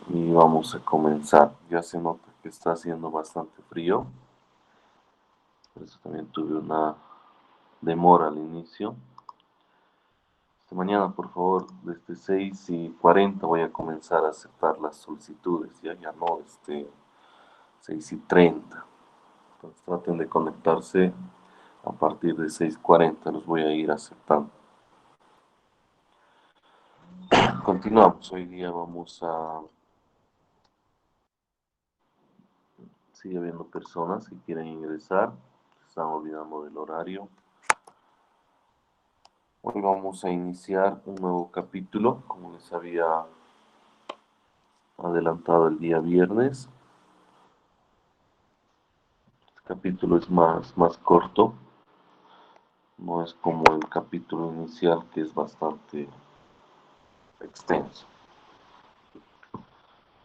y vamos a comenzar. Ya se nota que está haciendo bastante frío, por eso también tuve una demora al inicio. Esta mañana, por favor, desde 6:40 voy a comenzar a aceptar las solicitudes, ya no 6:30. Entonces traten de conectarse a partir de 6:40, los voy a ir aceptando. Continuamos, hoy día sigue habiendo personas que quieren ingresar, se están olvidando del horario. Hoy vamos a iniciar un nuevo capítulo, como les había adelantado el día viernes. Este capítulo es más corto, no es como el capítulo inicial que es bastante extenso.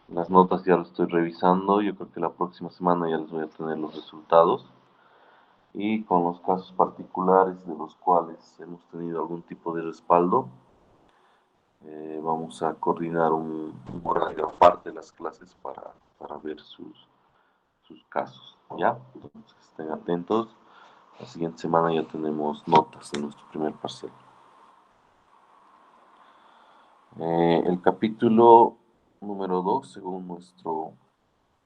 Las notas ya las estoy revisando, yo creo que la próxima semana ya les voy a tener los resultados y con los casos particulares de los cuales hemos tenido algún tipo de respaldo, vamos a coordinar un horario aparte de las clases para ver sus casos, ¿ya? Entonces estén atentos. La siguiente semana ya tenemos notas de nuestro primer parcial. El capítulo número 2, según nuestro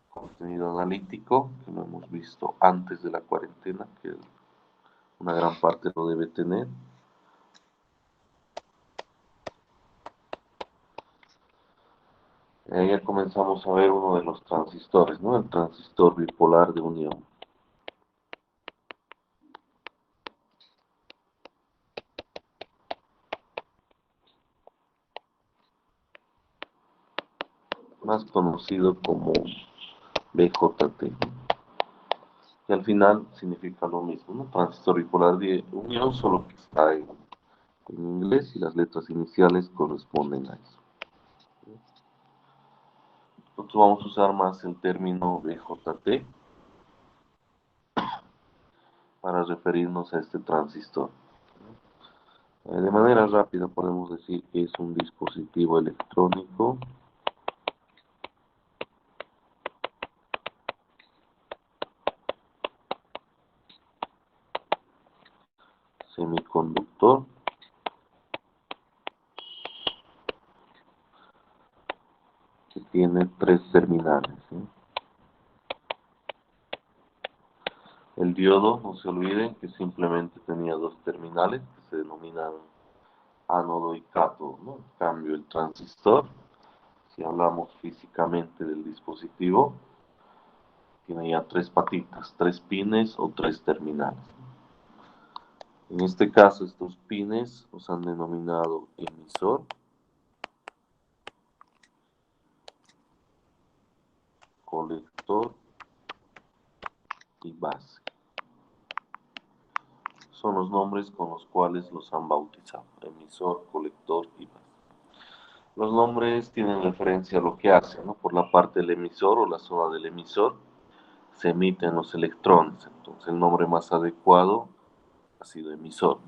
contenido analítico, que lo hemos visto antes de la cuarentena, que una gran parte lo debe tener. Ya comenzamos a ver uno de los transistores, ¿no? El transistor bipolar de unión. Más conocido como BJT, que al final significa lo mismo, ¿no? Transistor bipolar de unión, solo que está en inglés y las letras iniciales corresponden a eso. Nosotros vamos a usar más el término BJT para referirnos a este transistor. De manera rápida podemos decir que es un dispositivo electrónico semiconductor que tiene tres terminales, ¿sí? El diodo, no se olviden que simplemente tenía dos terminales que se denominan ánodo y cátodo, ¿no? En cambio, el transistor, si hablamos físicamente del dispositivo, tiene ya tres patitas, tres pines o tres terminales. En este caso, estos pines los han denominado emisor, colector y base. Son los nombres con los cuales los han bautizado: emisor, colector y base. Los nombres tienen referencia a lo que hacen, ¿no? Por la parte del emisor o la zona del emisor se emiten los electrones, entonces el nombre más adecuado ha sido emisor.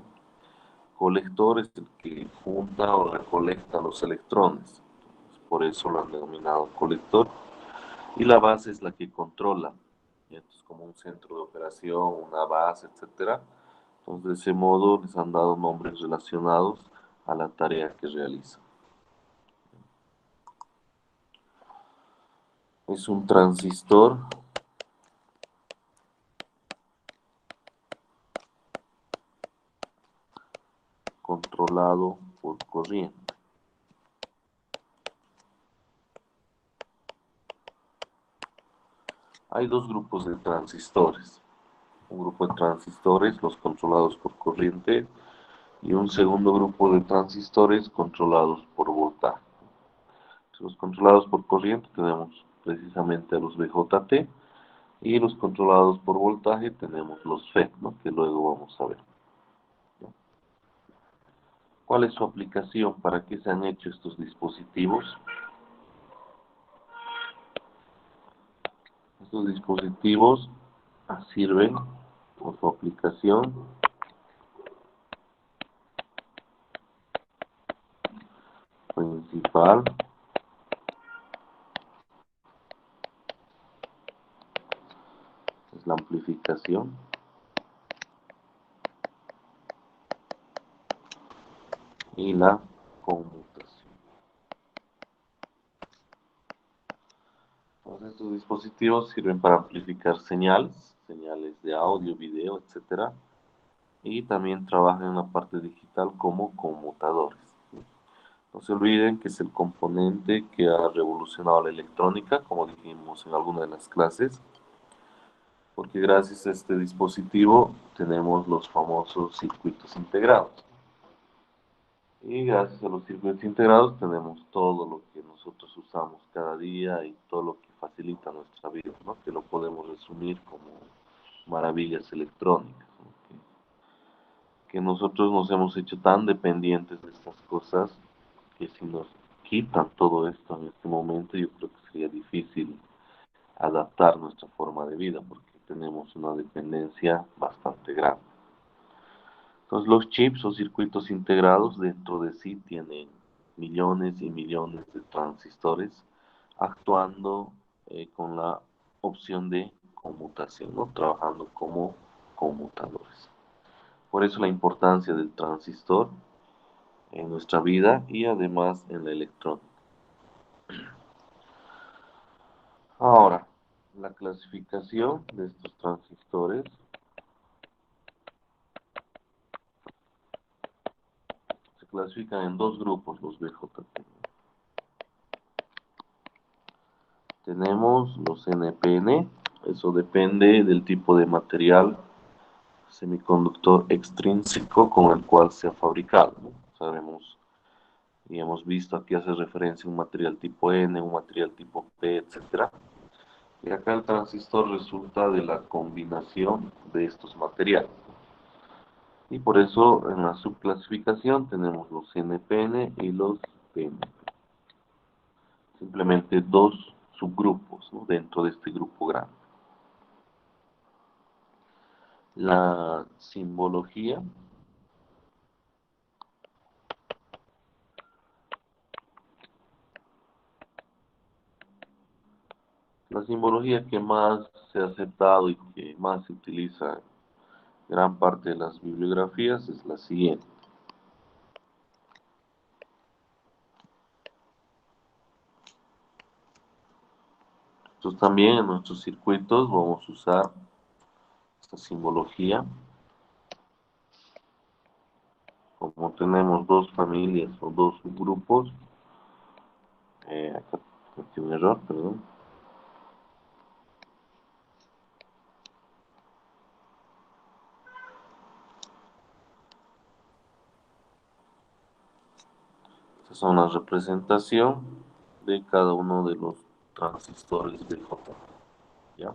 Colector es el que junta o recolecta los electrones, entonces, por eso lo han denominado colector. Y la base es la que controla, y esto es como un centro de operación, una base, etcétera. Entonces, de ese modo les han dado nombres relacionados a la tarea que realizan. Es un transistor controlado por corriente. Hay dos grupos de transistores. Un grupo de transistores, los controlados por corriente, y un segundo grupo de transistores controlados por voltaje. Los controlados por corriente tenemos precisamente a los BJT, y los controlados por voltaje tenemos los FET, ¿no? Que luego vamos a ver. ¿Cuál es su aplicación? ¿Para qué se han hecho estos dispositivos? Estos dispositivos sirven por su aplicación principal clasificación y la conmutación. Entonces, estos dispositivos sirven para amplificar señales, señales de audio, video, etcétera, y también trabajan en la parte digital como conmutadores. No se olviden que es el componente que ha revolucionado la electrónica, como dijimos en alguna de las clases, porque gracias a este dispositivo tenemos los famosos circuitos integrados. Y gracias a los circuitos integrados tenemos todo lo que nosotros usamos cada día y todo lo que facilita nuestra vida, ¿no? Que lo podemos resumir como maravillas electrónicas, ¿no? Que nosotros nos hemos hecho tan dependientes de estas cosas que si nos quitan todo esto en este momento, yo creo que sería difícil adaptar nuestra forma de vida porque tenemos una dependencia bastante grande. Entonces los chips o circuitos integrados dentro de sí tienen millones y millones de transistores actuando con la opción de conmutación, ¿no? Trabajando como conmutadores. Por eso la importancia del transistor en nuestra vida y además en la electrónica. Ahora, la clasificación de estos transistores se clasifican en dos grupos, los BJT. Tenemos los NPN, eso depende del tipo de material semiconductor extrínseco con el cual se ha fabricado, ¿no? Sabemos y hemos visto aquí hace referencia a un material tipo N, un material tipo P, etcétera. Y acá el transistor resulta de la combinación de estos materiales. Y por eso en la subclasificación tenemos los NPN y los PNP. Simplemente dos subgrupos, ¿no? Dentro de este grupo grande. La simbología que más se ha aceptado y que más se utiliza en gran parte de las bibliografías es la siguiente. Entonces también en nuestros circuitos vamos a usar esta simbología. Como tenemos dos familias o dos subgrupos, acá cometí un error, perdón. Estas son la representación de cada uno de los transistores BJ. ¿Ya?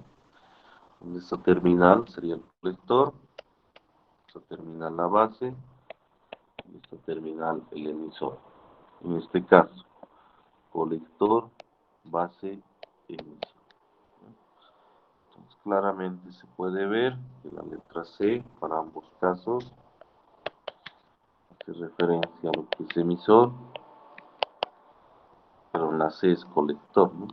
Donde esta terminal sería el colector, esta terminal la base y esta terminal el emisor. En este caso, colector, base, emisor. Entonces, claramente se puede ver que la letra C para ambos casos hace referencia a lo que es emisor, pero la C es colector, ¿no?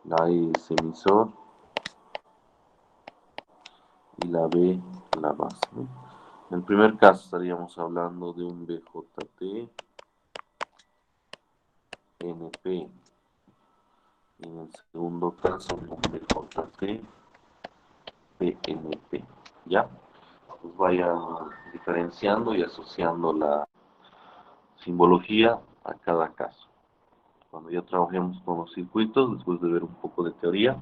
La E es emisor y la B la base, ¿no? En el primer caso estaríamos hablando de un BJT NP. Y en el segundo caso de un BJT PNP. ¿Ya? Pues vayan diferenciando y asociando la simbología a cada caso. Cuando ya trabajemos con los circuitos, después de ver un poco de teoría,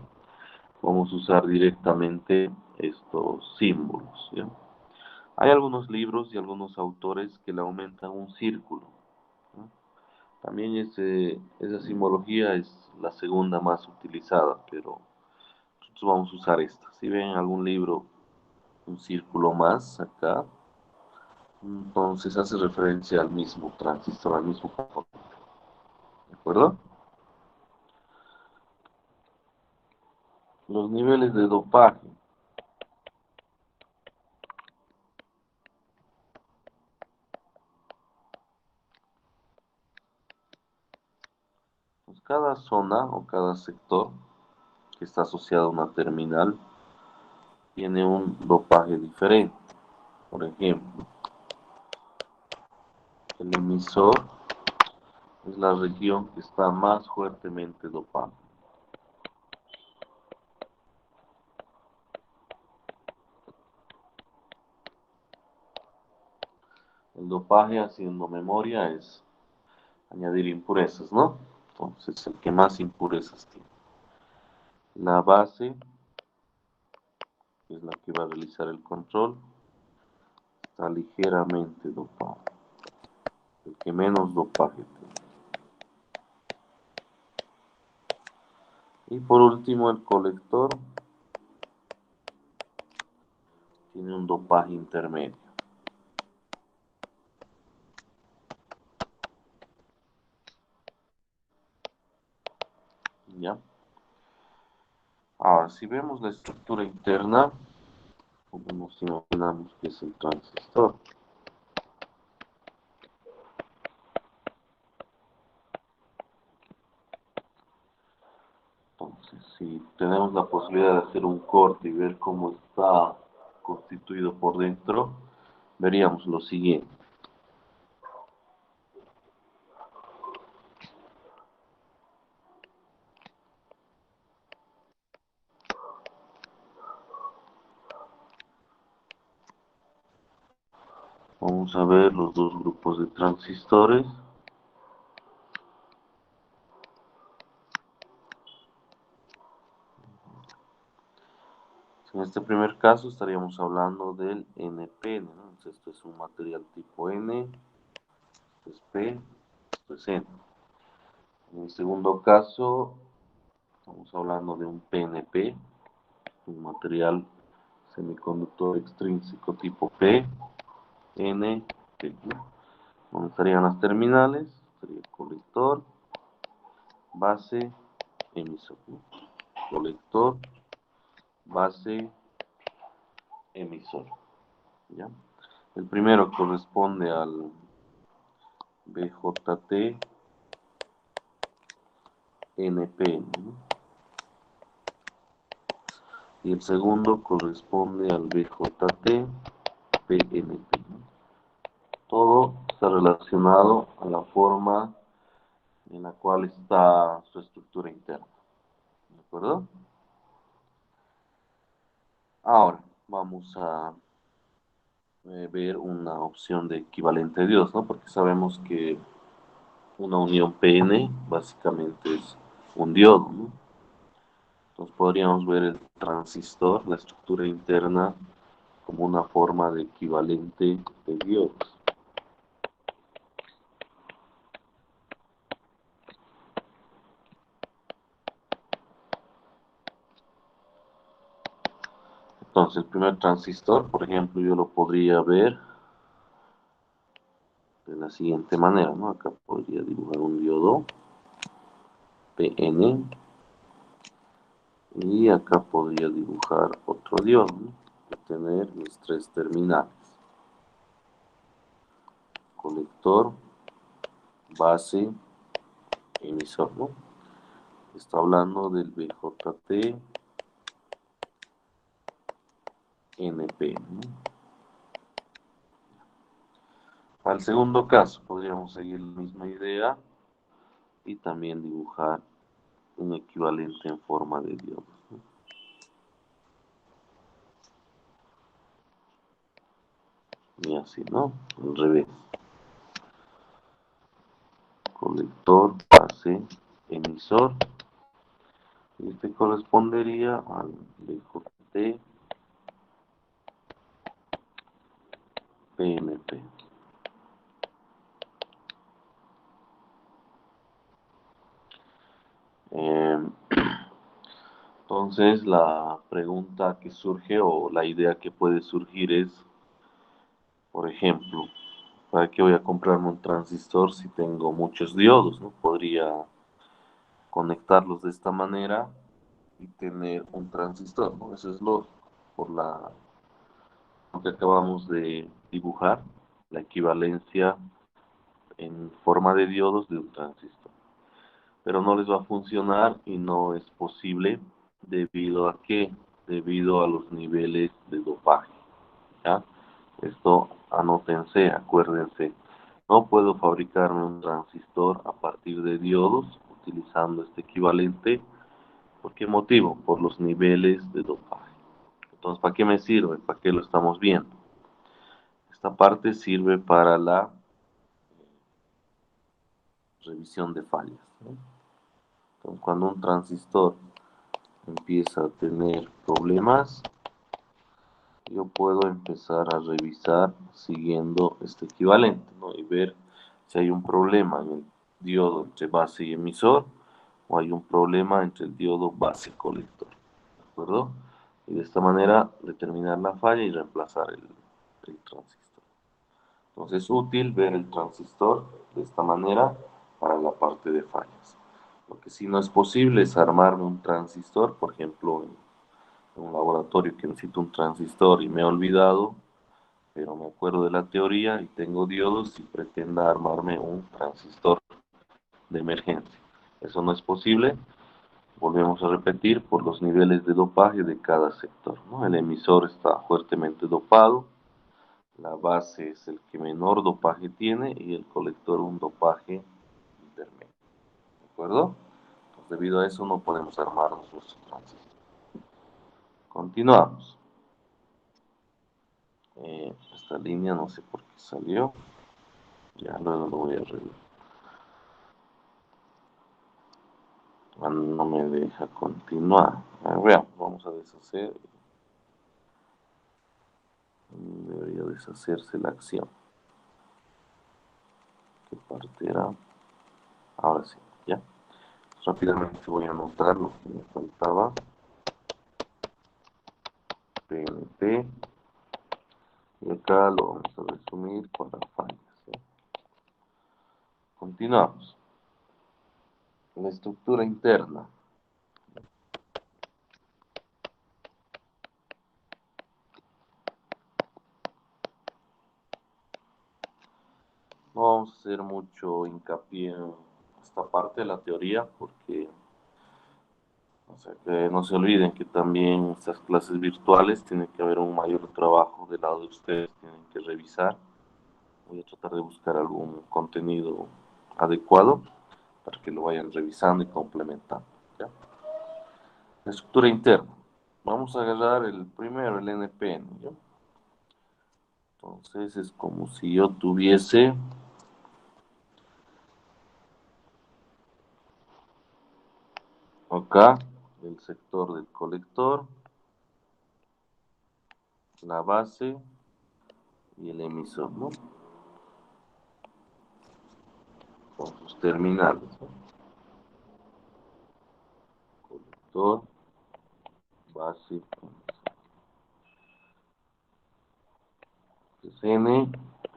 vamos a usar directamente estos símbolos, ¿ya? Hay algunos libros y algunos autores que le aumentan un círculo, ¿no? También esa simbología es la segunda más utilizada, pero nosotros vamos a usar esta. Si ven en algún libro un círculo más acá, entonces hace referencia al mismo transistor, al mismo componente. ¿De acuerdo? Los niveles de dopaje. Pues cada zona o cada sector que está asociado a una terminal tiene un dopaje diferente. Por ejemplo, el emisor es la región que está más fuertemente dopada. El dopaje, haciendo memoria, es añadir impurezas, ¿no? Entonces, el que más impurezas tiene. La base, que es la que va a realizar el control, está ligeramente dopado. El que menos dopaje tiene. Y por último, el colector tiene un dopaje intermedio. ¿Ya? Ahora, si vemos la estructura interna, como nos imaginamos que es el transistor. Entonces, si tenemos la posibilidad de hacer un corte y ver cómo está constituido por dentro, veríamos lo siguiente. Vamos a ver los dos grupos de transistores. En este primer caso estaríamos hablando del NPN, ¿no? Entonces, esto es un material tipo N, esto es P, esto es N. En el segundo caso, estamos hablando de un PNP, un material semiconductor extrínseco tipo P, N, P, ¿no? Donde estarían las terminales, sería colector, base, emisor, ¿no? Colector, base, emisor, ¿ya? El primero corresponde al BJT NP, ¿no? Y el segundo corresponde al BJT PNP, ¿no? Todo está relacionado a la forma en la cual está su estructura interna. ¿De acuerdo? Ahora vamos a ver una opción de equivalente de Dios, ¿no? Porque sabemos que una unión PN básicamente es un diodo, ¿no? Entonces podríamos ver el transistor, la estructura interna, como una forma de equivalente de diodos. Entonces el primer transistor, por ejemplo, yo lo podría ver de la siguiente manera, ¿no? Acá podría dibujar un diodo PN y acá podría dibujar otro diodo, ¿no? Y tener mis tres terminales: colector, base, emisor, ¿no? Está hablando del BJT NP, ¿no? Al segundo caso podríamos seguir la misma idea y también dibujar un equivalente en forma de diodos, ¿no? Y así, ¿no? Al revés. Colector, base, emisor. Y este correspondería al BJT PNP. Eh, entonces la pregunta que surge o la idea que puede surgir es, por ejemplo, ¿para qué voy a comprarme un transistor si tengo muchos diodos, ¿no? Podría conectarlos de esta manera y tener un transistor, ¿no? Eso es lo por lo que acabamos de dibujar, la equivalencia en forma de diodos de un transistor. Pero no les va a funcionar y no es posible ¿Debido a qué? Debido a los niveles de dopaje, ¿ya? Esto anótense, acuérdense. No puedo fabricarme un transistor a partir de diodos utilizando este equivalente. ¿Por qué motivo? Por los niveles de dopaje. Entonces, ¿para qué me sirve? ¿Para qué lo estamos viendo? Esta parte sirve para la revisión de fallas, ¿no? Entonces, cuando un transistor empieza a tener problemas, yo puedo empezar a revisar siguiendo este equivalente, ¿no? Y ver si hay un problema en el diodo entre base y emisor o hay un problema entre el diodo base y colector, ¿de acuerdo? Y de esta manera determinar la falla y reemplazar el transistor. Entonces es útil ver el transistor de esta manera para la parte de fallas. Lo que sí no es posible es armarme un transistor, por ejemplo, en un laboratorio que necesito un transistor y me he olvidado, pero me acuerdo de la teoría y tengo diodos y pretenda armarme un transistor de emergencia. Eso no es posible. Volvemos a repetir por los niveles de dopaje de cada sector, ¿no? El emisor está fuertemente dopado, la base es el que menor dopaje tiene y el colector un dopaje intermedio. ¿De acuerdo? Pues debido a eso no podemos armarnos nuestro transistor. Continuamos. Esta línea no sé por qué salió. Ya luego lo voy a arreglar. No me deja continuar. Veamos, vamos a deshacer. Debería deshacerse la acción. ¿Qué parte era? Ahora sí, ya. Rápidamente voy a anotar lo que me faltaba. PNP. Y acá lo vamos a resumir con las fallas, ¿sí? Continuamos. La estructura interna. No vamos a hacer mucho hincapié en esta parte de la teoría porque, o sea, que no se olviden que también en estas clases virtuales tiene que haber un mayor trabajo del lado de ustedes, tienen que revisar. Voy a tratar de buscar algún contenido adecuado para que lo vayan revisando y complementando, ¿ya? La estructura interna. Vamos a agarrar el primero, el NPN, ¿ya? Entonces es como si yo tuviese acá el sector del colector, la base y el emisor, ¿no? Con sus terminales, ¿no? Colector, base, este es N,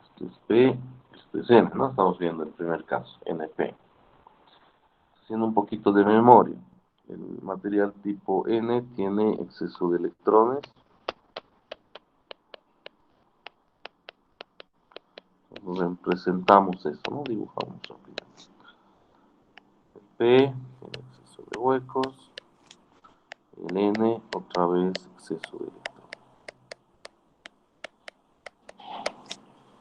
este es P, este es N, ¿no? Estamos viendo el primer caso, NP. Haciendo un poquito de memoria. El material tipo N tiene exceso de electrones. Nos representamos eso, ¿no? Dibujamos rápidamente. El P tiene exceso de huecos. El N otra vez exceso de electrones.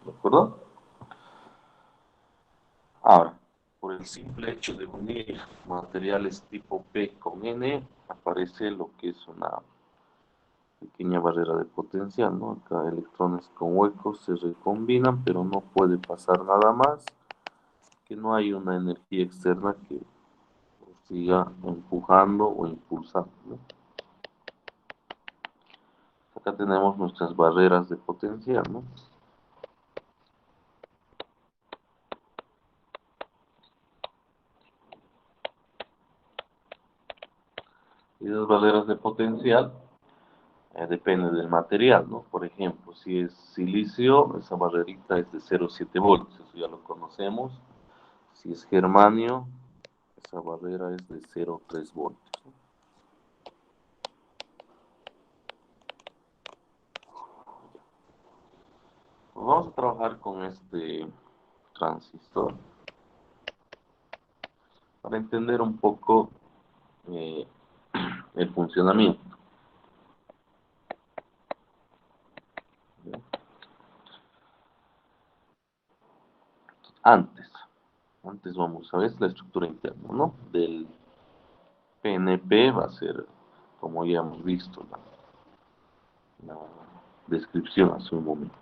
¿De acuerdo? Ahora, por el simple hecho de unir materiales tipo P con N, aparece lo que es una pequeña barrera de potencial, ¿no? Acá electrones con huecos se recombinan, pero no puede pasar nada más, que no hay una energía externa que siga empujando o impulsando, ¿no? Acá tenemos nuestras barreras de potencial, ¿no? Y las barreras de potencial depende del material, ¿no? Por ejemplo, si es silicio, esa barrerita es de 0,7 voltios, eso ya lo conocemos. Si es germanio, esa barrera es de 0,3 voltios, ¿no? Pues vamos a trabajar con este transistor para entender un poco eh, el funcionamiento. Antes vamos a ver la estructura interna, ¿no? Del PNP va a ser, como ya hemos visto, la descripción hace un momento.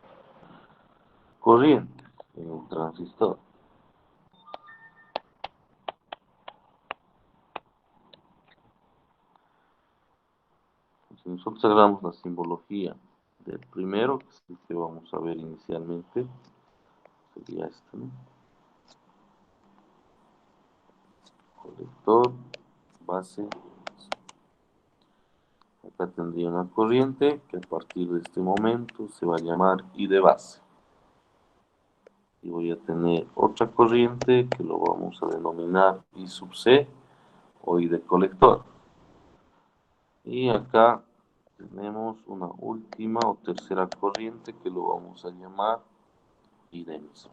Corriente en un transistor. Si nosotros agarramos la simbología del primero, que es el que vamos a ver inicialmente, sería este, ¿no? Colector, base. Acá tendría una corriente que a partir de este momento se va a llamar I de base. Y voy a tener otra corriente que lo vamos a denominar I sub C o I de colector. Y acá tenemos una última o tercera corriente que lo vamos a llamar I de emisor.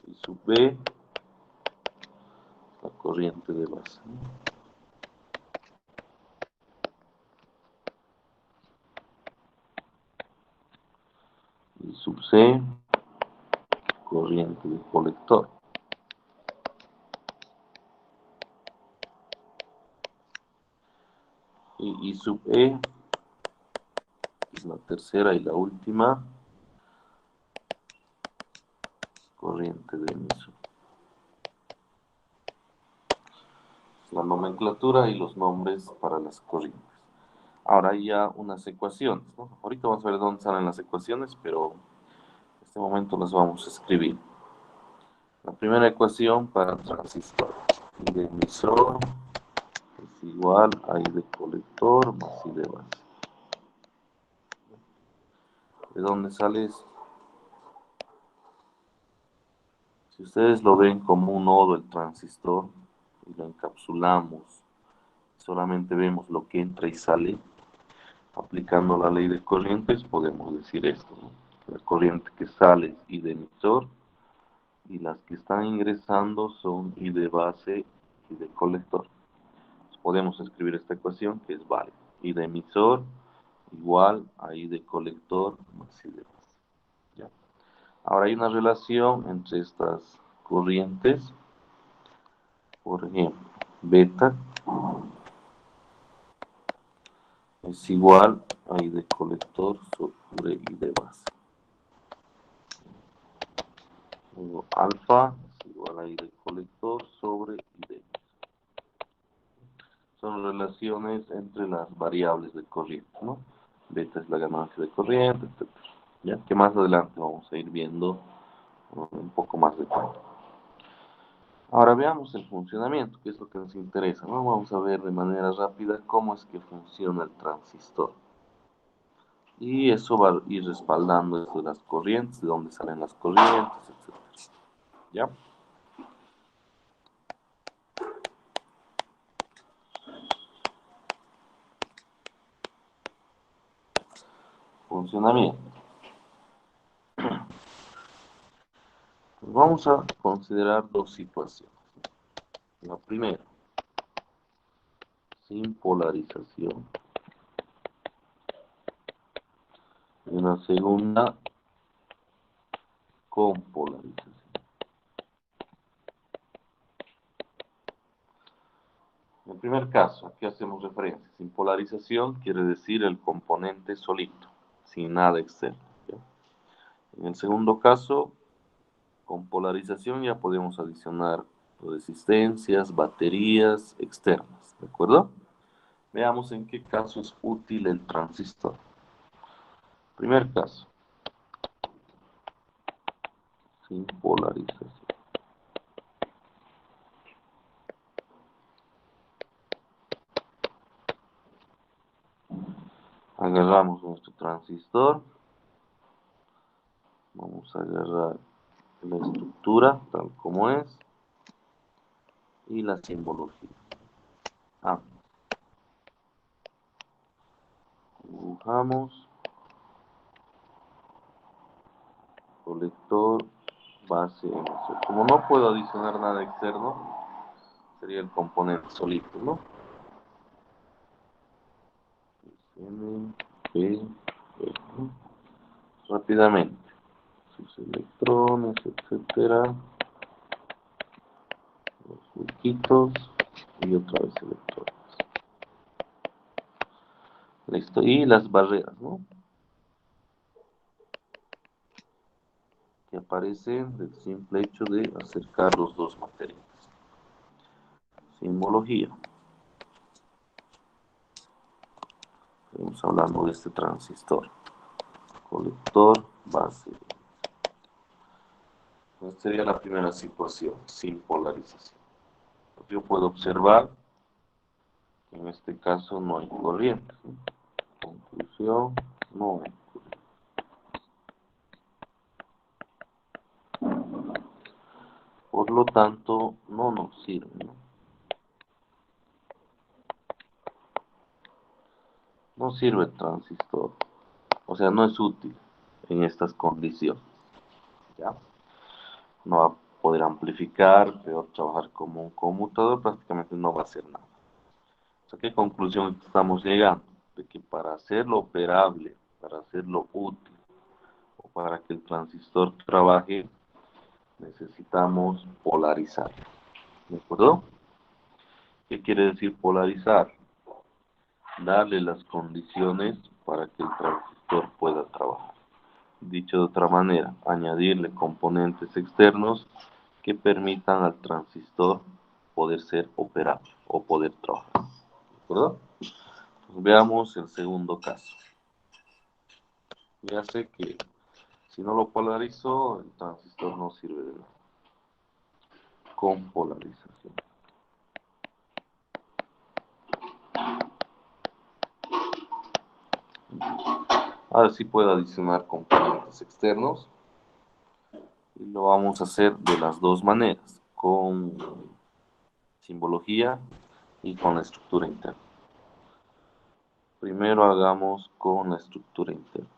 I sub B, la corriente de base. I sub C, corriente de colector. Y I sub E es la tercera y la última corriente de emisor. La nomenclatura y los nombres para las corrientes. Ahora hay ya unas ecuaciones, ¿no? Ahorita vamos a ver dónde salen las ecuaciones, pero en este momento las vamos a escribir. La primera ecuación para transistor. I de emisor es igual a I de colector más I de base. ¿De dónde sale eso? Si ustedes lo ven como un nodo el transistor y lo encapsulamos, solamente vemos lo que entra y sale, aplicando la ley de corrientes podemos decir esto, ¿no? La corriente que sale es I de emisor y las que están ingresando son I de base y de colector. Entonces, podemos escribir esta ecuación que es válida. I de emisor igual a I de colector más I de base. ¿Ya? Ahora hay una relación entre estas corrientes. Por ejemplo, beta es igual a I de colector sobre I de base. Luego, alfa es igual a I de colector sobre I de base. Son relaciones entre las variables de corriente, ¿no? Beta es la ganancia de corriente, etc. ¿Ya? Que más adelante vamos a ir viendo un poco más de detalle. Ahora veamos el funcionamiento, que es lo que nos interesa, ¿no? Vamos a ver de manera rápida cómo es que funciona el transistor. Y eso va a ir respaldando esto de las corrientes, de dónde salen las corrientes, etc. ¿Ya? Funcionamiento. Pues vamos a considerar dos situaciones. La primera, sin polarización. Y una segunda, con polarización. En el primer caso, aquí hacemos referencia. Sin polarización quiere decir el componente solito, sin nada externo. ¿Ya? En el segundo caso, con polarización ya podemos adicionar resistencias, baterías externas. ¿De acuerdo? Veamos en qué caso es útil el transistor. Primer caso, sin polarización. Agarramos nuestro transistor. Vamos a agarrar la estructura tal como es y la simbología. Dibujamos colector, base, emisor. Como no puedo adicionar nada externo, sería el componente solito, ¿no? N, P, P, ¿no? Rápidamente. Sus electrones, etcétera. Los huequitos y otra vez electrones. Listo. Y las barreras, ¿no? Que aparecen del simple hecho de acercar los dos materiales. Simbología. Estamos hablando de este transistor. Colector, base. Esta sería la primera situación, sin polarización. Yo puedo observar que en este caso no hay corriente. ¿Sí? Conclusión, no hay corriente. Por lo tanto, no nos sirve, ¿no? No sirve el transistor. O sea, no es útil en estas condiciones. ¿Ya? No va a poder amplificar, peor trabajar como un conmutador, prácticamente no va a hacer nada. ¿A qué conclusión estamos llegando? De que para hacerlo operable, para hacerlo útil, o para que el transistor trabaje, necesitamos polarizar. ¿De acuerdo? ¿Qué quiere decir polarizar? Darle las condiciones para que el transistor pueda trabajar. Dicho de otra manera, añadirle componentes externos que permitan al transistor poder ser operable o poder trabajar. ¿De acuerdo? Pues veamos el segundo caso. Ya sé que si no lo polarizo, el transistor no sirve de nada. Con polarización. Ahora sí puedo adicionar componentes externos y lo vamos a hacer de las dos maneras, con simbología y con la estructura interna. Primero hagamos con la estructura interna.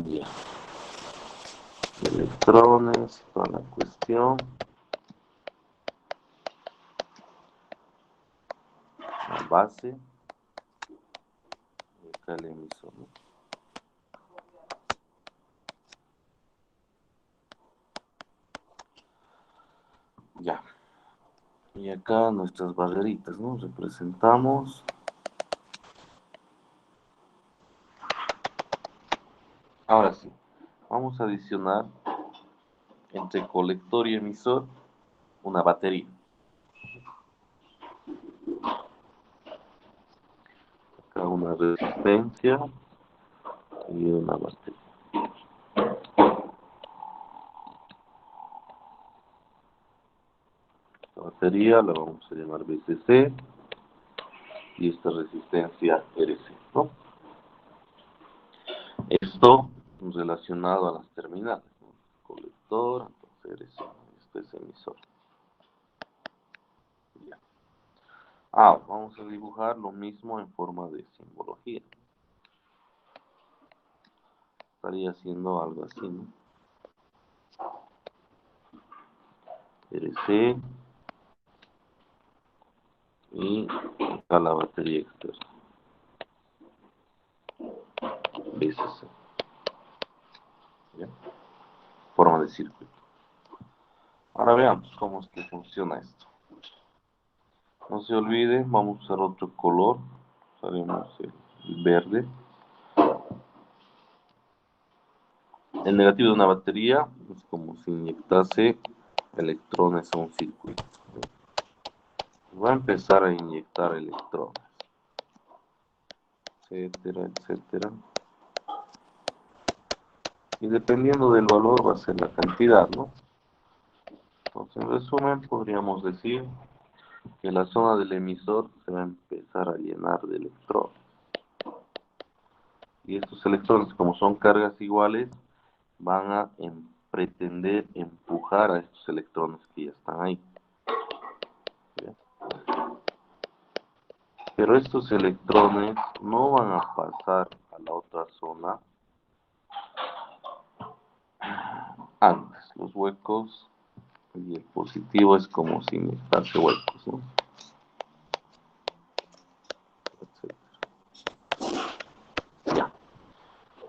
Ya. Electrones, toda la cuestión. La base. Y acá el emisor, ¿no? Ya. Y acá nuestras barreritas, ¿no? Representamos. Ahora sí, vamos a adicionar entre colector y emisor una batería. Acá una resistencia y una batería. La batería la vamos a llamar BCC y esta resistencia RC, ¿no? Esto relacionado a las terminales, ¿no? Colector, entonces RC, este es emisor. Ya. Vamos a dibujar lo mismo en forma de simbología. Estaría haciendo algo así, ¿no? RC y acá la batería externa. BCC. ¿Ya? Forma de circuito. Ahora veamos cómo es que funciona esto. No se olvide, vamos a usar otro color. Usaremos el verde. El negativo de una batería es como si inyectase electrones a un circuito. Va a empezar a inyectar electrones, etcétera, etcétera. Y dependiendo del valor va a ser la cantidad, ¿no? Entonces, en resumen, podríamos decir que la zona del emisor se va a empezar a llenar de electrones. Y estos electrones, como son cargas iguales, van a pretender empujar a estos electrones que ya están ahí. ¿Ya? Pero estos electrones no van a pasar a la otra zona antes. Los huecos y el positivo es como sin estarse huecos, ¿no? Ya.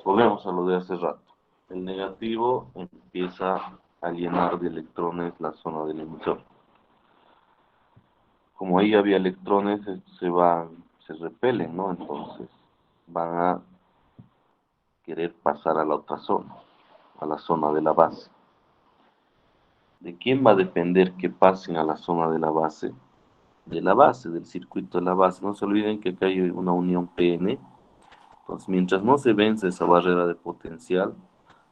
Volvemos a lo de hace rato. El negativo empieza a llenar de electrones la zona del emisor. Como ahí había electrones, se repelen, ¿no? Entonces van a querer pasar a la otra zona, a la zona de la base. ¿De quién va a depender que pasen a la zona de la base? De la base, del circuito de la base. No se olviden que acá hay una unión PN. Entonces, mientras no se vence esa barrera de potencial,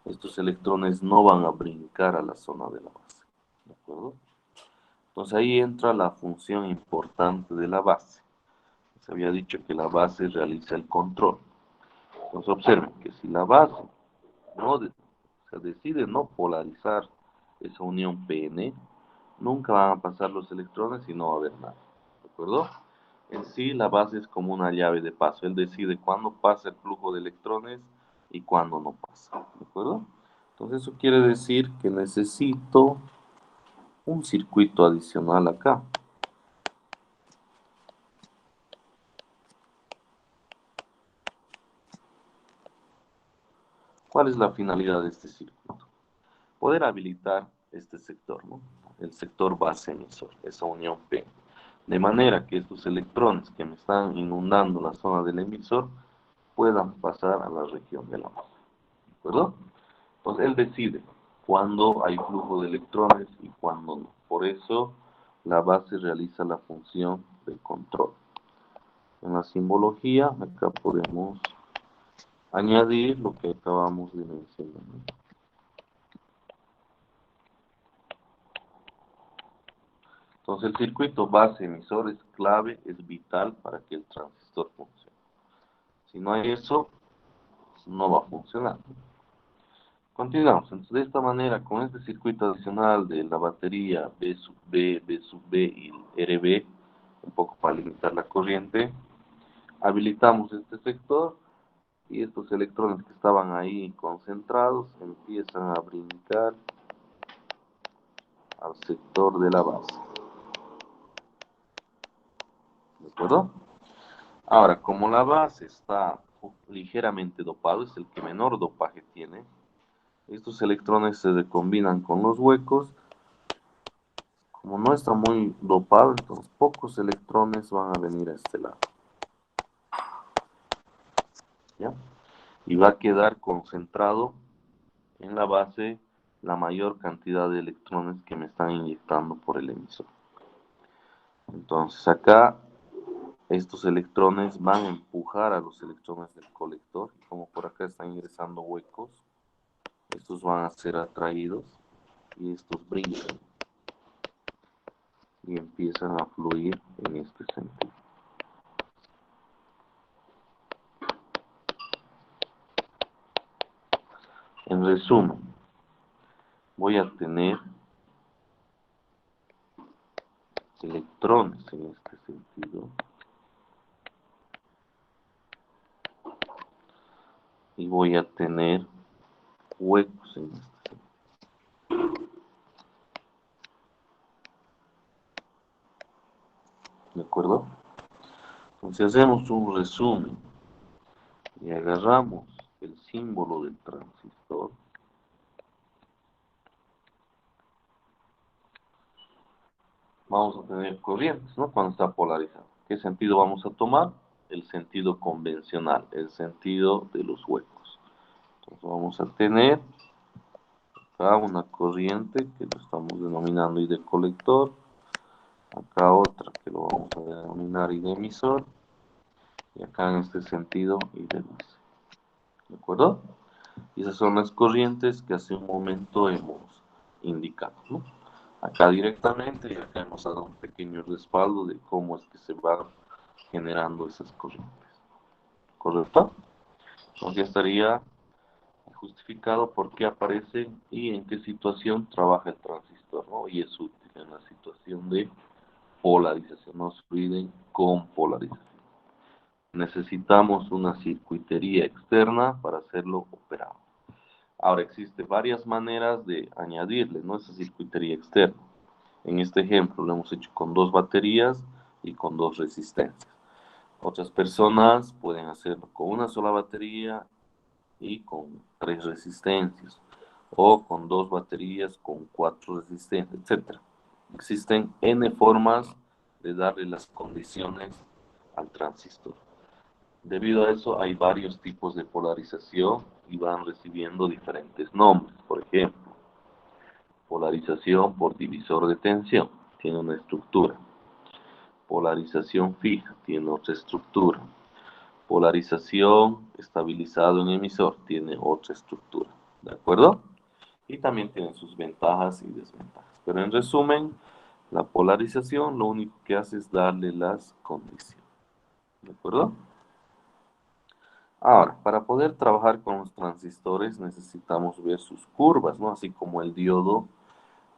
estos electrones no van a brincar a la zona de la base. ¿De acuerdo? Entonces ahí entra la función importante de la base. Se había dicho que la base realiza el control. Entonces observen que si la base se decide no polarizar esa unión PN, nunca van a pasar los electrones y no va a haber nada. ¿De acuerdo? En sí, la base es como una llave de paso. Él decide cuándo pasa el flujo de electrones y cuándo no pasa. ¿De acuerdo? Entonces eso quiere decir que necesito un circuito adicional acá. ¿Cuál es la finalidad de este circuito? Poder habilitar este sector, ¿no? El sector base emisor, esa unión P. De manera que estos electrones que me están inundando la zona del emisor puedan pasar a la región de la base. ¿De acuerdo? Entonces él decide cuándo hay flujo de electrones y cuándo no. Por eso la base realiza la función de control. En la simbología acá podemos añadir lo que acabamos de mencionar, ¿no? Entonces el circuito base emisor es clave, es vital para que el transistor funcione. Si no hay eso, no va a funcionar. Continuamos. Entonces, de esta manera, con este circuito adicional de la batería B sub B, B sub B y RB, un poco para limitar la corriente, habilitamos este sector y estos electrones que estaban ahí concentrados empiezan a brincar al sector de la base. ¿De acuerdo? Ahora, como la base está ligeramente dopado, es el que menor dopaje tiene, estos electrones se combinan con los huecos. Como no está muy dopado, entonces pocos electrones van a venir a este lado. ¿Ya? Y va a quedar concentrado en la base la mayor cantidad de electrones que me están inyectando por el emisor. Entonces acá estos electrones van a empujar a los electrones del colector y como por acá están ingresando huecos, estos van a ser atraídos y estos brincan y empiezan a fluir en este sentido. En resumen, voy a tener electrones en este sentido y voy a tener huecos en este sentido. ¿De acuerdo? Entonces hacemos un resumen y agarramos el símbolo del transistor. Vamos a tener corrientes, ¿no? Cuando está polarizado. ¿Qué sentido vamos a tomar? El sentido convencional, el sentido de los huecos. Entonces vamos a tener acá una corriente que lo estamos denominando I de colector, acá otra que lo vamos a denominar I de emisor, y acá en este sentido I de base. ¿De acuerdo? Y esas son las corrientes que hace un momento hemos indicado, ¿no? Acá directamente y acá hemos dado un pequeño respaldo de cómo es que se van generando esas corrientes. ¿Correcto? Entonces ya estaría justificado por qué aparece y en qué situación trabaja el transistor, ¿no? Y es útil en la situación de polarización. No se olviden con polarización. Necesitamos una circuitería externa para hacerlo operable. Ahora, existen varias maneras de añadirle, ¿no?, esa circuitería externa. En este ejemplo lo hemos hecho con 2 baterías y con 2 resistencias. Otras personas pueden hacerlo con una sola batería y con 3 resistencias, o con 2 baterías con 4 resistencias, etc. Existen N formas de darle las condiciones al transistor. Debido a eso hay varios tipos de polarización y van recibiendo diferentes nombres. Por ejemplo, polarización por divisor de tensión, tiene una estructura. Polarización fija, tiene otra estructura. Polarización estabilizado en emisor, tiene otra estructura. ¿De acuerdo? Y también tiene sus ventajas y desventajas. Pero en resumen, la polarización lo único que hace es darle las condiciones. ¿De acuerdo? Ahora, para poder trabajar con los transistores necesitamos ver sus curvas, ¿no? Así como el diodo,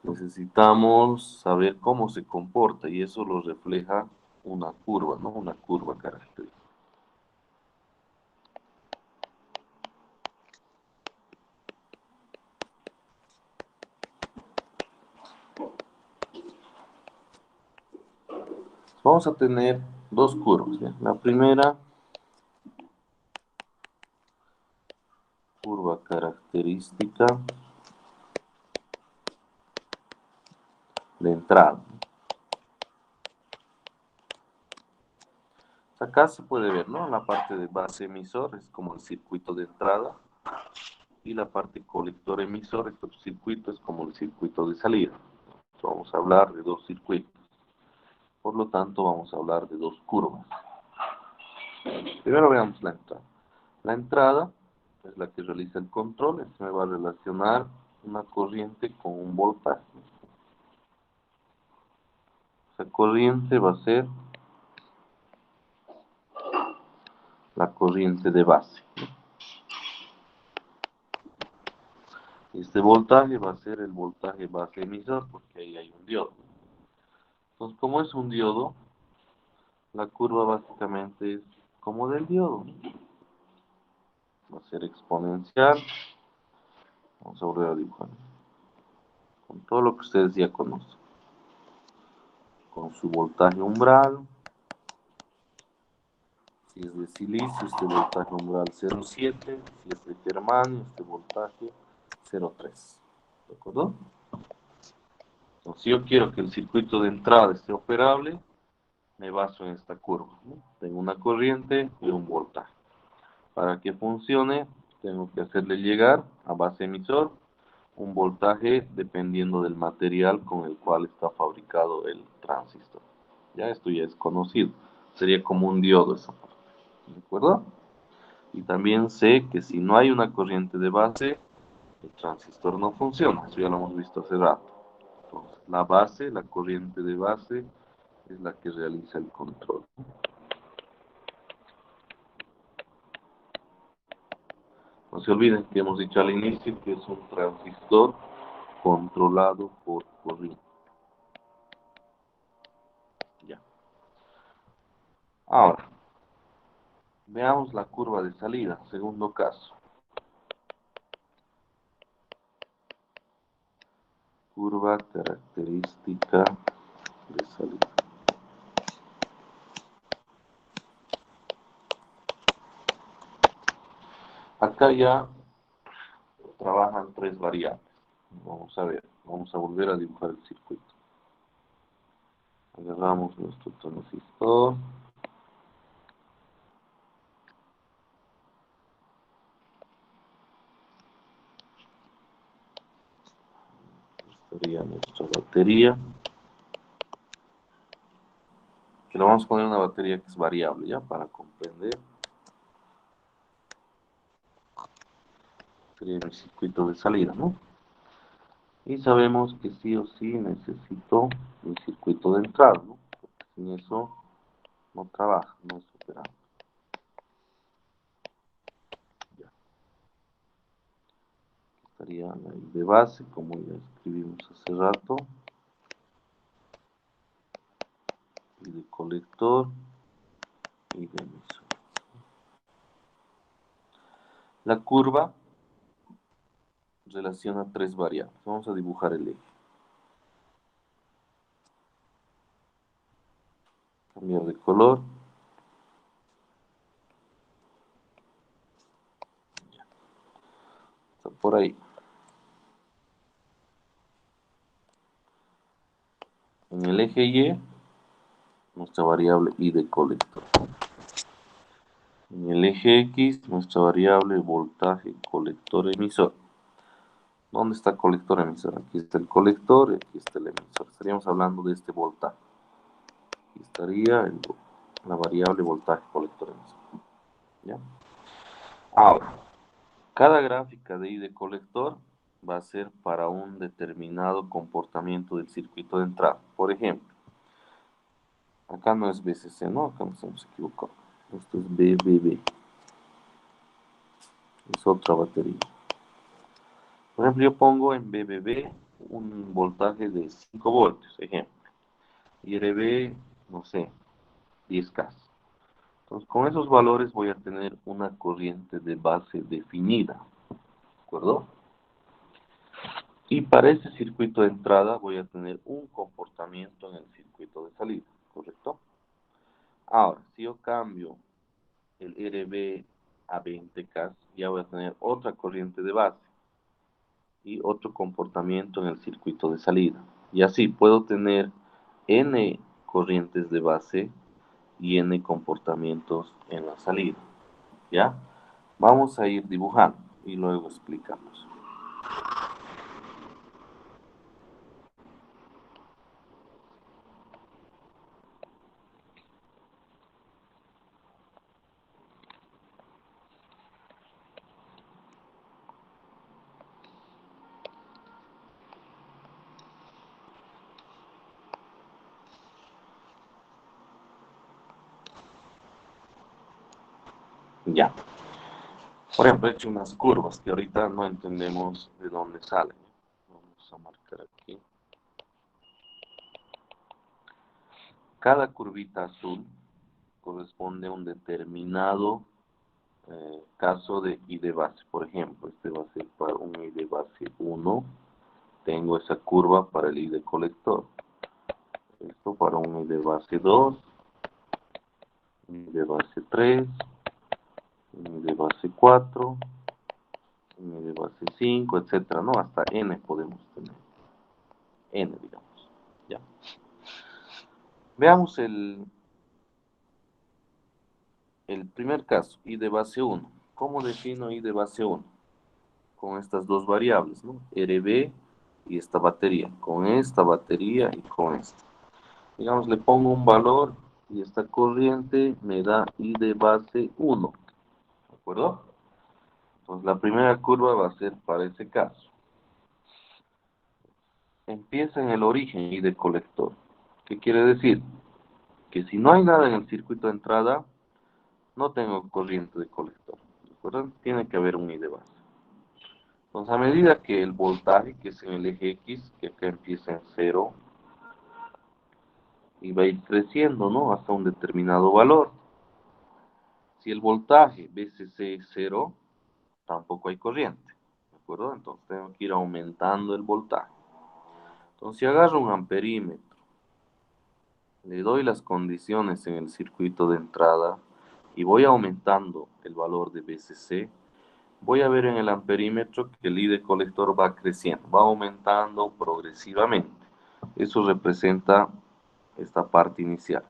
necesitamos saber cómo se comporta y eso lo refleja una curva, ¿no? Una curva característica. Vamos a tener 2 curvas, ¿ya? La primera, curva característica de entrada. Acá se puede ver, ¿no? La parte de base emisor es como el circuito de entrada y la parte colector emisor, este circuito es como el circuito de salida. Entonces, vamos a hablar de 2 circuitos. Por lo tanto, vamos a hablar de 2 curvas. Primero veamos la entrada. La entrada es la que realiza el control. Esto me va a relacionar una corriente con un voltaje. Esa corriente va a ser la corriente de base. Este voltaje va a ser el voltaje base emisor porque ahí hay un diodo. Entonces, como es un diodo, la curva básicamente es como del diodo. Va a ser exponencial. Vamos a volver a dibujar. Con todo lo que ustedes ya conocen. Con su voltaje umbral. Si es de silicio, este voltaje umbral 0,7. Si es de germanio, este voltaje 0,3. ¿De acuerdo? Entonces, si yo quiero que el circuito de entrada esté operable, me baso en esta curva, ¿no? Tengo una corriente y un voltaje. Para que funcione, tengo que hacerle llegar a base emisor un voltaje dependiendo del material con el cual está fabricado el transistor. Ya esto ya es conocido. Sería como un diodo esa parte. ¿De acuerdo? Y también sé que si no hay una corriente de base, el transistor no funciona. Eso ya lo hemos visto hace rato. Entonces, la base, la corriente de base, es la que realiza el control. No se olviden que hemos dicho al inicio que es un transistor controlado por corriente. Ya. Ahora, veamos la curva de salida, segundo caso. Curva característica de salida. Acá ya trabajan 3 variables. Vamos a ver, vamos a volver a dibujar el circuito. Agarramos nuestro transistor. Esta sería nuestra batería. Que le vamos a poner una batería que es variable, ¿ya? Para comprender. Sería el circuito de salida, ¿no? Y sabemos que sí o sí necesito el circuito de entrada, ¿no? Porque sin eso no trabaja, no es operable. Ya. Sería la I de base, como ya escribimos hace rato. I de colector y de emisor. La curva relaciona tres variables. Vamos a dibujar el eje. Cambiar de color. Está por ahí. En el eje Y, nuestra variable I de colector. En el eje X, nuestra variable voltaje colector emisor. ¿Dónde está colector emisor? Aquí está el colector y aquí está el emisor. Estaríamos hablando de este voltaje. Aquí estaría la variable voltaje colector emisor. ¿Ya? Ahora, cada gráfica de I de colector va a ser para un determinado comportamiento del circuito de entrada. Por ejemplo, acá no es BCC, ¿no? Acá nos hemos equivocado. Esto es BBB. Es otra batería. Por ejemplo, yo pongo en BBB un voltaje de 5 voltios, ejemplo. Y RB, no sé, 10K. Entonces, con esos valores voy a tener una corriente de base definida. ¿De acuerdo? Y para ese circuito de entrada voy a tener un comportamiento en el circuito de salida. ¿Correcto? Ahora, si yo cambio el RB a 20K, ya voy a tener otra corriente de base y otro comportamiento en el circuito de salida. Y así puedo tener N corrientes de base y N comportamientos en la salida. ¿Ya? Vamos a ir dibujando y luego explicamos. Ya. Por ejemplo, he hecho unas curvas que ahorita no entendemos de dónde salen. Vamos a marcar aquí. Cada curvita azul corresponde a un determinado caso de I de base. Por ejemplo, este va a ser para un I de base 1. Tengo esa curva para el I de colector. Esto para un I de base 2, I de base 3, I de base 4, I de base 5, etcétera, ¿no? Hasta N podemos tener. N, digamos. Ya. Veamos el primer caso, I de base 1. ¿Cómo defino I de base 1? Con estas dos variables, ¿no? RB y esta batería. Con esta batería y con esta. Digamos, le pongo un valor y esta corriente me da I de base 1. ¿De acuerdo? Entonces, la primera curva va a ser para ese caso. Empieza en el origen I de colector. ¿Qué quiere decir? Que si no hay nada en el circuito de entrada, no tengo corriente de colector. ¿De acuerdo? Tiene que haber un I de base. Entonces, a medida que el voltaje, que es en el eje X, que acá empieza en 0, y va a ir creciendo, ¿no? Hasta un determinado valor. Si el voltaje VCC es 0, tampoco hay corriente. ¿De acuerdo? Entonces, tengo que ir aumentando el voltaje. Entonces, si agarro un amperímetro, le doy las condiciones en el circuito de entrada y voy aumentando el valor de VCC, voy a ver en el amperímetro que el I de colector va creciendo, va aumentando progresivamente. Eso representa esta parte inicial.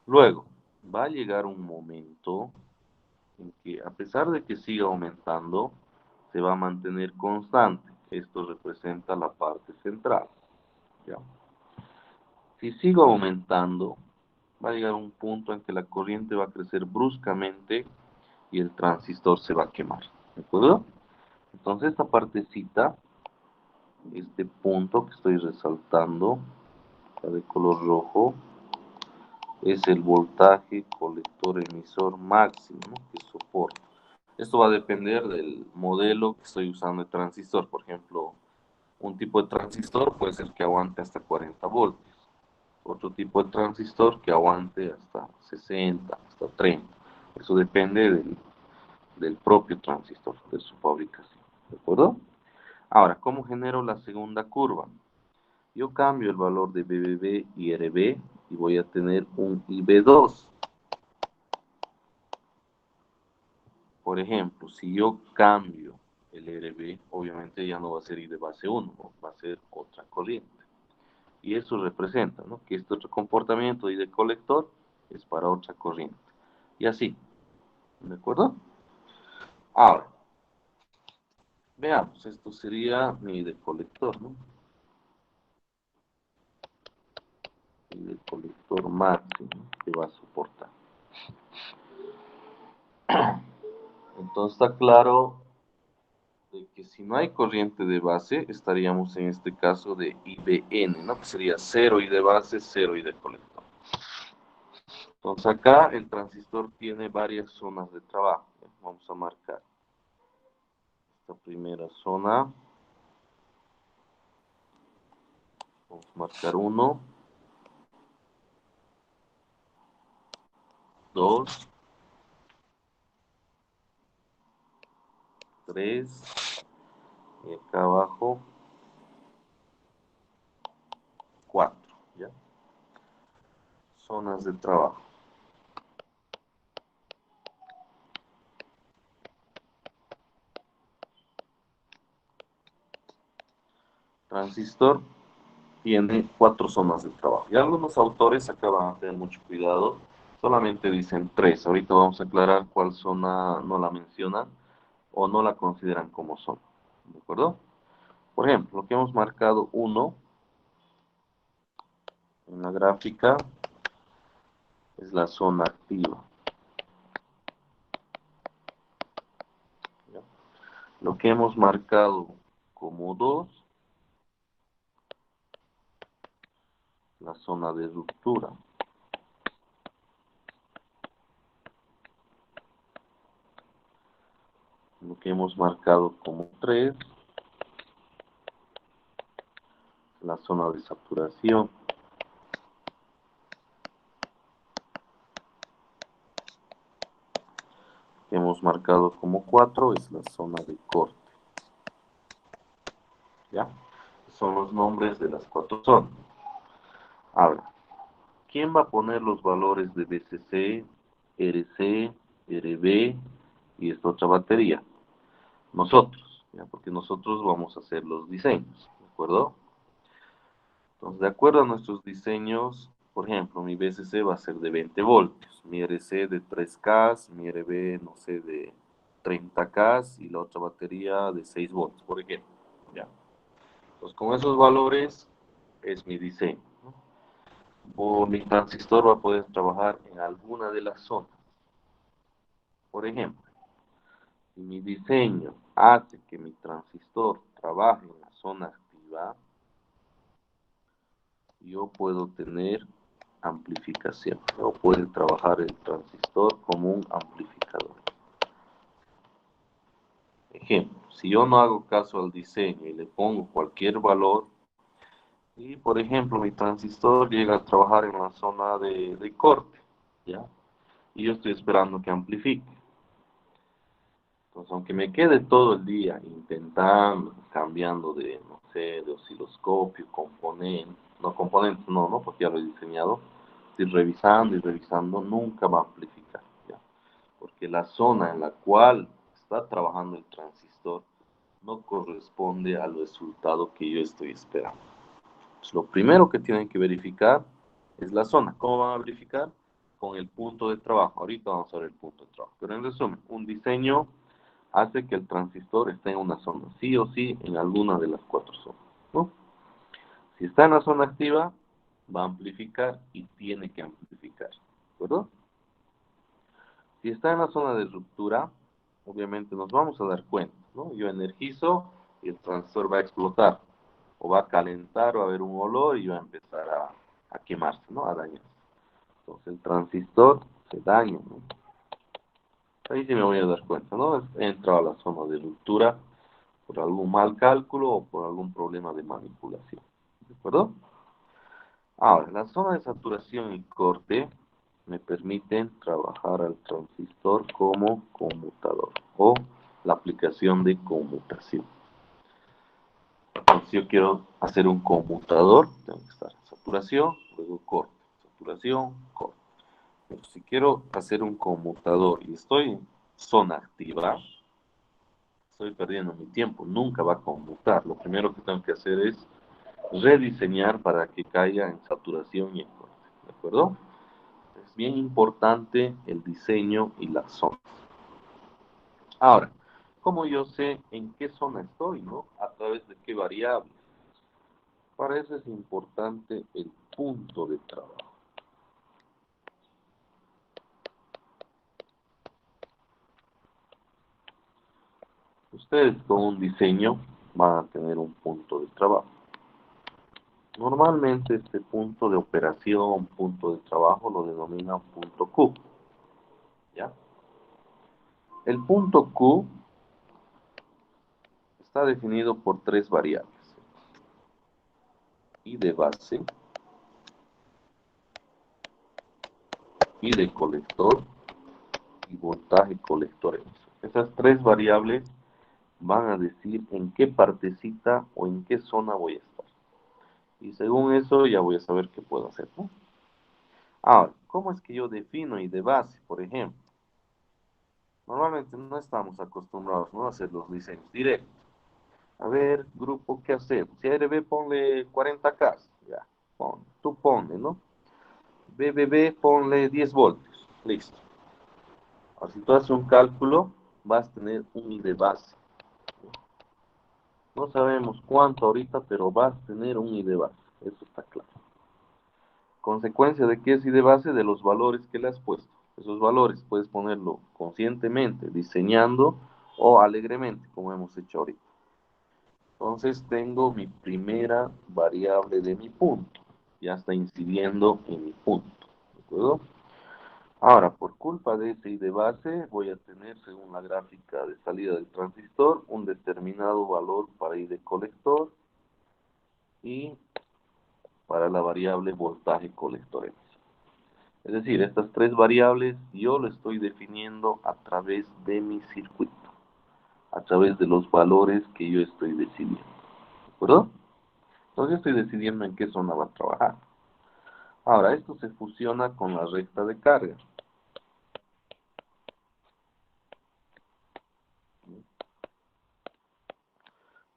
Luego, va a llegar un momento en que, a pesar de que siga aumentando, se va a mantener constante. Esto representa la parte central. ¿Ya? Si sigo aumentando, va a llegar un punto en que la corriente va a crecer bruscamente y el transistor se va a quemar. ¿De acuerdo? Entonces esta partecita, este punto que estoy resaltando, de color rojo, es el voltaje colector emisor máximo, ¿no? Que soporta. Esto va a depender del modelo que estoy usando de transistor. Por ejemplo, un tipo de transistor puede ser que aguante hasta 40 voltios. Otro tipo de transistor que aguante hasta 60, hasta 30. Eso depende del propio transistor, de su fabricación. ¿De acuerdo? Ahora, ¿cómo genero la segunda curva? Yo cambio el valor de BBB y RB y voy a tener un IB2. Por ejemplo, si yo cambio el RB, obviamente ya no va a ser I de base 1, ¿no? Va a ser otra corriente. Y eso representa, ¿no?, que este otro comportamiento I de colector es para otra corriente. Y así, ¿de acuerdo? Ahora, veamos, esto sería mi I de colector, ¿no? I de colector máximo que va a soportar. Entonces está claro de que si no hay corriente de base, estaríamos en este caso de IBN, ¿no? Que sería 0 I de base, 0 I de colector. Entonces acá el transistor tiene varias zonas de trabajo. Vamos a marcar esta primera zona. Vamos a marcar 1, 2, 3, y acá abajo 4, ¿ya? Zonas de trabajo. Transistor tiene 4 zonas de trabajo. Y algunos autores acá van a tener mucho cuidado, solamente dicen 3. Ahorita vamos a aclarar cuál zona no la mencionan o no la consideran como zona. ¿De acuerdo? Por ejemplo, lo que hemos marcado 1 en la gráfica es la zona activa. ¿Ya? Lo que hemos marcado como 2, la zona de ruptura. Lo que hemos marcado como 3, la zona de saturación. Lo que hemos marcado como 4 es la zona de corte. ¿Ya? Son los nombres de las 4 zonas. Ahora, ¿quién va a poner los valores de BCC, RC, RB y esta otra batería? Nosotros, ¿ya? Porque nosotros vamos a hacer los diseños, ¿de acuerdo? Entonces, de acuerdo a nuestros diseños, por ejemplo, mi BCC va a ser de 20 voltios, mi RC de 3K, mi RB, no sé, de 30K y la otra batería de 6 voltios, por ejemplo. ¿Ya? Entonces, con esos valores es mi diseño, ¿no? O mi transistor va a poder trabajar en alguna de las zonas. Por ejemplo, si mi diseño hace que mi transistor trabaje en la zona activa, yo puedo tener amplificación. O puede trabajar el transistor como un amplificador. Ejemplo, si yo no hago caso al diseño y le pongo cualquier valor, y por ejemplo mi transistor llega a trabajar en la zona de corte, ¿ya? Y yo estoy esperando que amplifique. Entonces, aunque me quede todo el día intentando, cambiando de, no sé, de osciloscopio, componentes, no componentes, no, no, porque ya lo he diseñado, estoy revisando y revisando, nunca va a amplificar, ¿ya? Porque la zona en la cual está trabajando el transistor no corresponde al resultado que yo estoy esperando. Entonces, lo primero que tienen que verificar es la zona. ¿Cómo van a verificar? Con el punto de trabajo. Ahorita vamos a ver el punto de trabajo. Pero en resumen, un diseño hace que el transistor esté en una zona, sí o sí, en alguna de las 4 zonas, ¿no? Si está en la zona activa, va a amplificar y tiene que amplificar, ¿de acuerdo? Si está en la zona de ruptura, obviamente nos vamos a dar cuenta, ¿no? Yo energizo y el transistor va a explotar, o va a calentar, o va a haber un olor y va a empezar a quemarse, ¿no? A dañarse. Entonces el transistor se daña, ¿no? Ahí sí me voy a dar cuenta, ¿no? He entrado a la zona de ruptura por algún mal cálculo o por algún problema de manipulación. ¿De acuerdo? Ahora, la zona de saturación y corte me permiten trabajar al transistor como conmutador o la aplicación de conmutación. Si yo quiero hacer un conmutador, tengo que estar en saturación, luego corte, saturación, corte. Pero si quiero hacer un conmutador y estoy en zona activa, estoy perdiendo mi tiempo, nunca va a conmutar. Lo primero que tengo que hacer es rediseñar para que caiga en saturación y en corte. ¿De acuerdo? Es bien importante el diseño y la zona. Ahora, ¿cómo yo sé en qué zona estoy, no? A través de qué variables. Para eso es importante el punto de trabajo. Ustedes con un diseño van a tener un punto de trabajo. Normalmente este punto de operación, punto de trabajo, lo denominan punto Q. ¿Ya? El punto Q está definido por tres variables. I de base, I de colector y voltaje colector emisor. Esas tres variables van a decir en qué partecita o en qué zona voy a estar. Y según eso ya voy a saber qué puedo hacer, ¿no? Ahora, ¿cómo es que yo defino I de base, por ejemplo? Normalmente no estamos acostumbrados, ¿no?, a hacer los diseños directos. A ver, grupo, ¿qué hacemos? Si a RB ponle 40K, ya, tú ponle, ¿no? BBB ponle 10 voltios, listo. Ahora, si tú haces un cálculo, vas a tener un I de base. No sabemos cuánto ahorita, pero vas a tener un I de base, eso está claro. Consecuencia de que es I de base de los valores que le has puesto. Esos valores puedes ponerlo conscientemente, diseñando o alegremente, como hemos hecho ahorita. Entonces tengo mi primera variable de mi punto. Ya está incidiendo en mi punto. ¿De acuerdo? Ahora, por culpa de ese I de base, voy a tener, según la gráfica de salida del transistor, un determinado valor para I de colector y para la variable voltaje colector emisor. Es decir, estas tres variables yo lo estoy definiendo a través de mi circuito, a través de los valores que yo estoy decidiendo. ¿De acuerdo? Entonces estoy decidiendo en qué zona va a trabajar. Ahora, esto se fusiona con la recta de carga.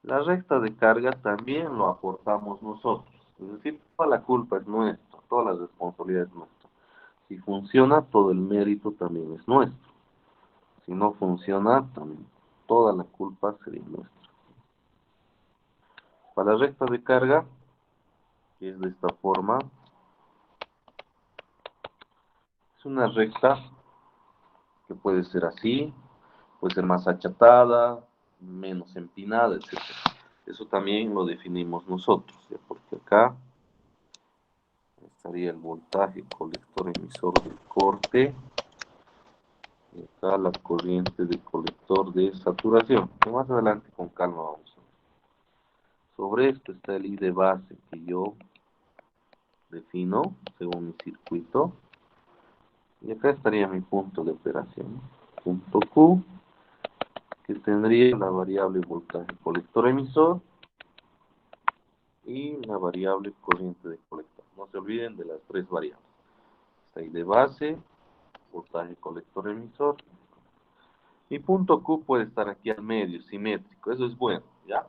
La recta de carga también lo aportamos nosotros. Es decir, toda la culpa es nuestra, toda la responsabilidad es nuestra. Si funciona, todo el mérito también es nuestro. Si no funciona, también toda la culpa sería nuestra. Para la recta de carga, que es de esta forma, es una recta que puede ser así, puede ser más achatada, menos empinada, etc. Eso también lo definimos nosotros, ¿ya? Porque acá estaría el voltaje colector emisor del corte, y acá la corriente de colector de saturación. Y más adelante con calma vamos a ver. Sobre esto está el I de base que yo defino según mi circuito. Y acá estaría mi punto de operación. Punto Q, que tendría la variable voltaje colector emisor y la variable corriente de colector. No se olviden de las tres variables. Está I de base, voltaje colector emisor. Mi punto Q puede estar aquí al medio, simétrico. Eso es bueno, ¿ya?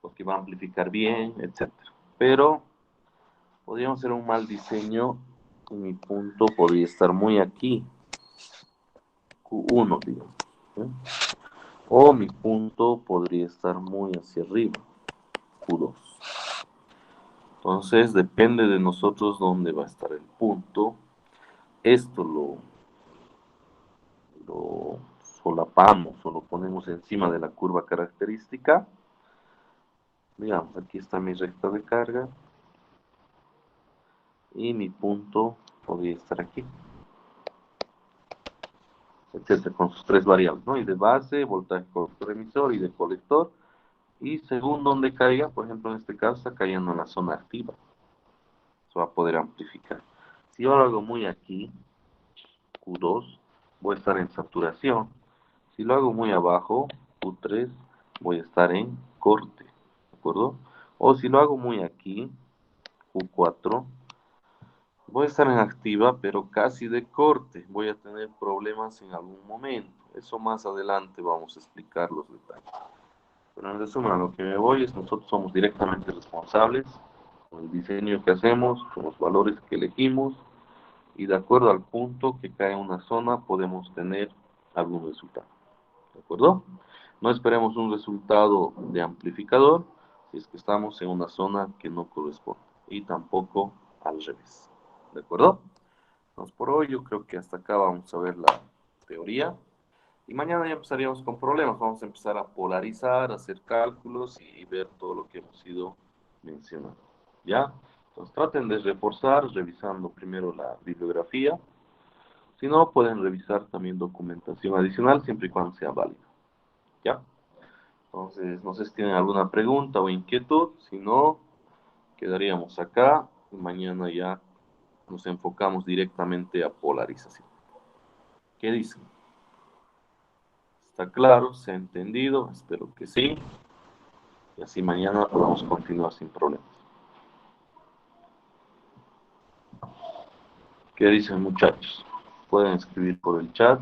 Porque va a amplificar bien, etcétera. Pero podríamos hacer un mal diseño y mi punto podría estar muy aquí, Q1, digamos. ¿Sí? O mi punto podría estar muy hacia arriba, Q2. Entonces depende de nosotros dónde va a estar el punto. Esto lo solapamos o lo ponemos encima de la curva característica. Digamos, aquí está mi recta de carga y mi punto podría estar aquí. etcétera, con sus tres variables, ¿no? Y de base, voltaje colector emisor y de colector. Y según donde caiga, por ejemplo, en este caso está cayendo en la zona activa. Se va a poder amplificar. Si yo lo hago muy aquí, Q2, voy a estar en saturación. Si lo hago muy abajo, Q3, voy a estar en corte, ¿de acuerdo? O si lo hago muy aquí, Q4, voy a estar en activa, pero casi de corte. Voy a tener problemas en algún momento. Eso más adelante vamos a explicar los detalles. Pero en resumen, a lo que me voy es nosotros somos directamente responsables con el diseño que hacemos, con los valores que elegimos y de acuerdo al punto que cae en una zona podemos tener algún resultado. ¿De acuerdo? No esperemos un resultado de amplificador si es que estamos en una zona que no corresponde y tampoco al revés. ¿De acuerdo? Entonces por hoy yo creo que hasta acá vamos a ver la teoría y mañana ya empezaríamos con problemas. Vamos a empezar a polarizar, a hacer cálculos y ver todo lo que hemos ido mencionando. ¿Ya? Entonces traten de reforzar revisando primero la bibliografía. Si no, pueden revisar también documentación adicional siempre y cuando sea válida. ¿Ya? Entonces, no sé si tienen alguna pregunta o inquietud. Si no, quedaríamos acá y mañana ya nos enfocamos directamente a polarización. ¿Qué dicen? ¿Está claro? ¿Se ha entendido? Espero que sí. Y así mañana podamos continuar sin problemas. ¿Qué dicen muchachos? Pueden escribir por el chat.